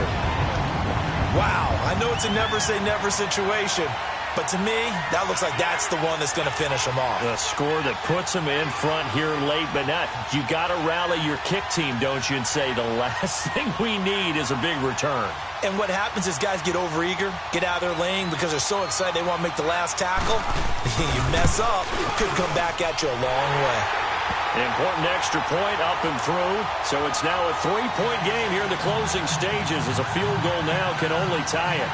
Wow, I know it's a never-say-never situation, but to me, that looks like that's the one that's going to finish them off. The score that puts them in front here late, but not. You got to rally your kick team, don't you, and say the last thing we need is a big return. And what happens is guys get overeager, get out of their lane because they're so excited they want to make the last tackle. You mess up, it could come back at you a long way. Important extra point up and through. So it's now a 3-point game here in the closing stages as a field goal now can only tie it.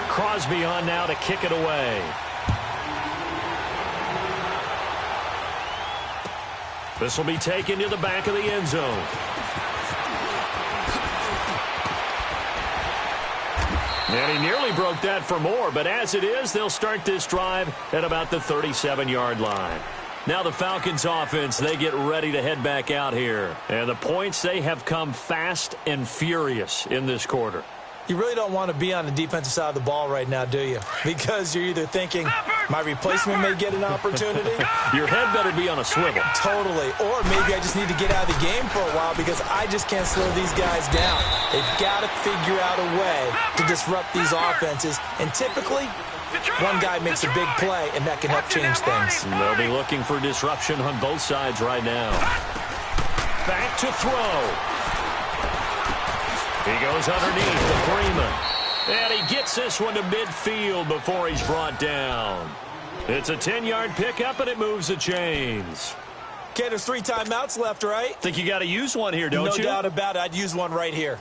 Crosby on now to kick it away. This will be taken to the back of the end zone. And he nearly broke that for more, but as it is, they'll start this drive at about the 37-yard line. Now the Falcons offense, they get ready to head back out here. And the points, they have come fast and furious in this quarter. You really don't want to be on the defensive side of the ball right now, do you? Because you're either thinking, my replacement may get an opportunity. Your head better be on a swivel. Totally. Or maybe I just need to get out of the game for a while because I just can't slow these guys down. They've got to figure out a way to disrupt these offenses. And typically, One guy makes a big play, and that can help change things. And they'll be looking for disruption on both sides right now. Back to throw. He goes underneath to Freeman. And he gets this one to midfield before he's brought down. It's a 10-yard pickup, and it moves the chains. Okay, there's 3 timeouts left, right? Think you got to use one here, don't you? No doubt about it. I'd use one right here.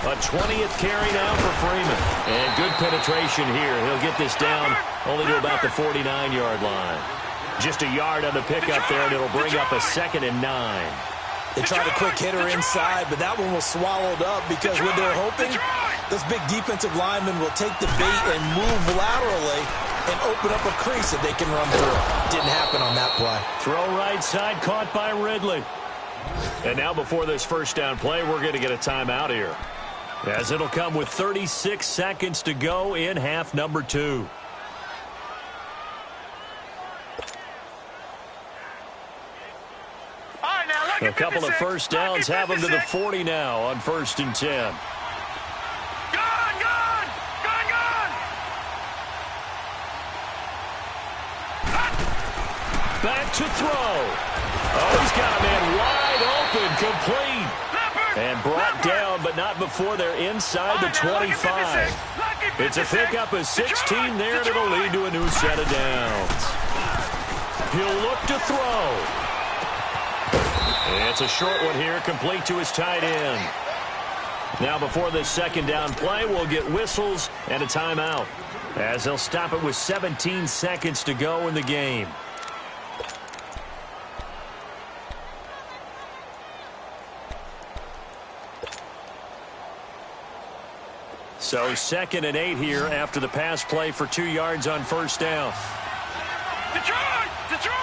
A 20th carry now for Freeman. And good penetration here. He'll get this down only to about the 49-yard line. Just a yard on the pickup there, and it'll bring up a 2nd and 9. They tried a quick hitter inside, but that one was swallowed up because when they're hoping, this big defensive lineman will take the bait and move laterally and open up a crease that they can run through. Didn't happen on that play. Throw right side, caught by Ridley. And now before this first down play, we're going to get a timeout here, as it'll come with 36 seconds to go in half number 2. A couple of first downs have them to the 40 now on 1st and 10. Back to throw. Oh, he's got a man wide open, complete. And brought down, but not before they're inside the 25. It's a pickup of 16 there, and it'll lead to a new set of downs. He'll look to throw. It's a short one here, complete to his tight end. Now before this second down play, we'll get whistles and a timeout, as they'll stop it with 17 seconds to go in the game. So 2nd and 8 here after the pass play for 2 yards on first down. Detroit! Detroit!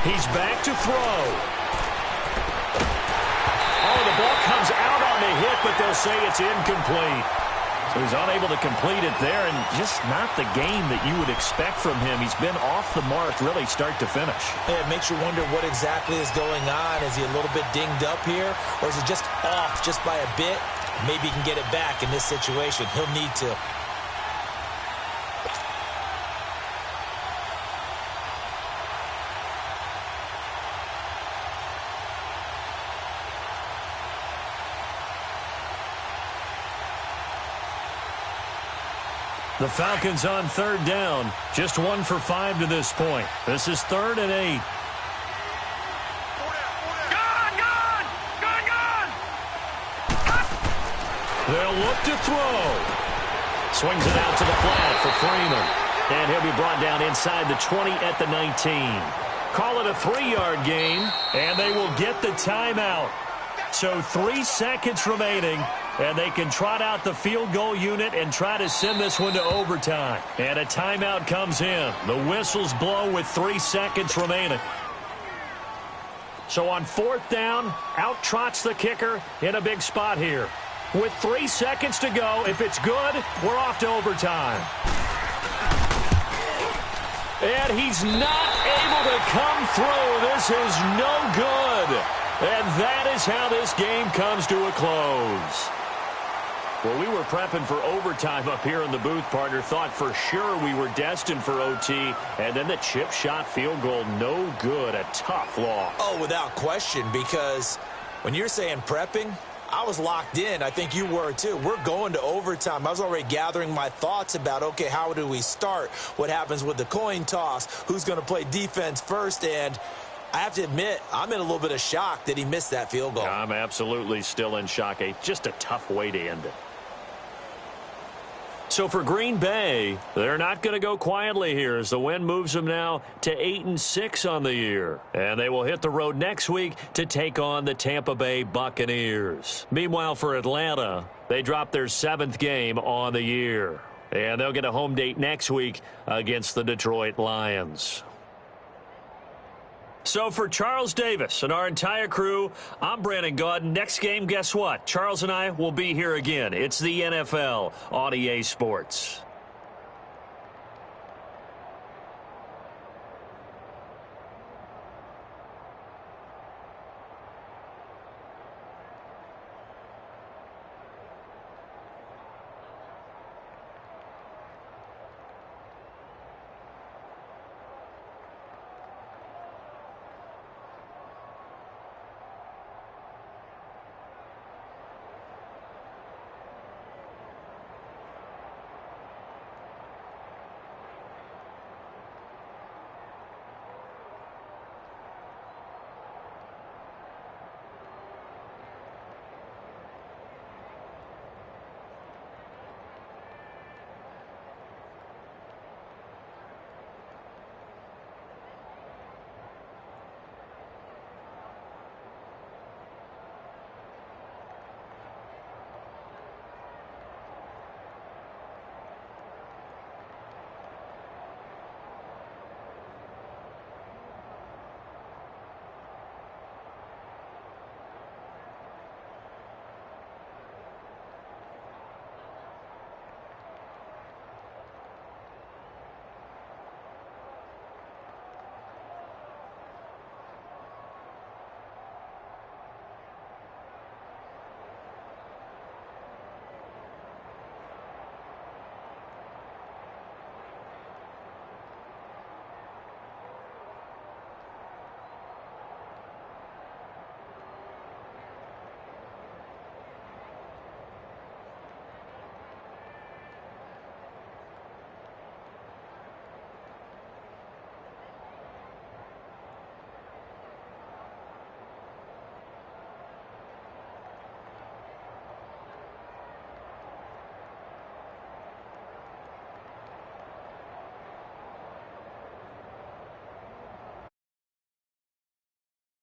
He's back to throw. Oh, the ball comes out on the hit, but they'll say it's incomplete. So he's unable to complete it there, and just not the game that you would expect from him. He's been off the mark really start to finish. It makes you wonder what exactly is going on. Is he a little bit dinged up here, or is he just off just by a bit? Maybe he can get it back in this situation. He'll need to. The Falcons on 3rd down. Just 1 for 5 to this point. This is 3rd and 8. They'll look to throw. Swings it out to the flat for Freeman. And he'll be brought down inside the 20 at the 19. Call it a 3-yard gain, and they will get the timeout. So 3 seconds remaining, and they can trot out the field goal unit and try to send this one to overtime. And a timeout comes in. The whistles blow with 3 seconds remaining. So on 4th down, out trots the kicker in a big spot here. With 3 seconds to go, if it's good, we're off to overtime. And he's not able to come through. This is no good. And that is how this game comes to a close. Well, we were prepping for overtime up here in the booth, partner. Thought for sure we were destined for OT. And then the chip shot field goal, no good. A tough loss. Oh, without question, because when you're saying prepping, I was locked in. I think you were too. We're going to overtime. I was already gathering my thoughts about, okay, how do we start? What happens with the coin toss? Who's going to play defense first? And I have to admit, I'm in a little bit of shock that he missed that field goal. I'm absolutely still in shock. Just a tough way to end it. So for Green Bay, they're not going to go quietly here as the win moves them now to 8-6 on the year. And they will hit the road next week to take on the Tampa Bay Buccaneers. Meanwhile, for Atlanta, they dropped their 7th game on the year. And they'll get a home date next week against the Detroit Lions. So for Charles Davis and our entire crew, I'm Brandon Gaudin. Next game, guess what? Charles and I will be here again. It's the NFL on EA Sports.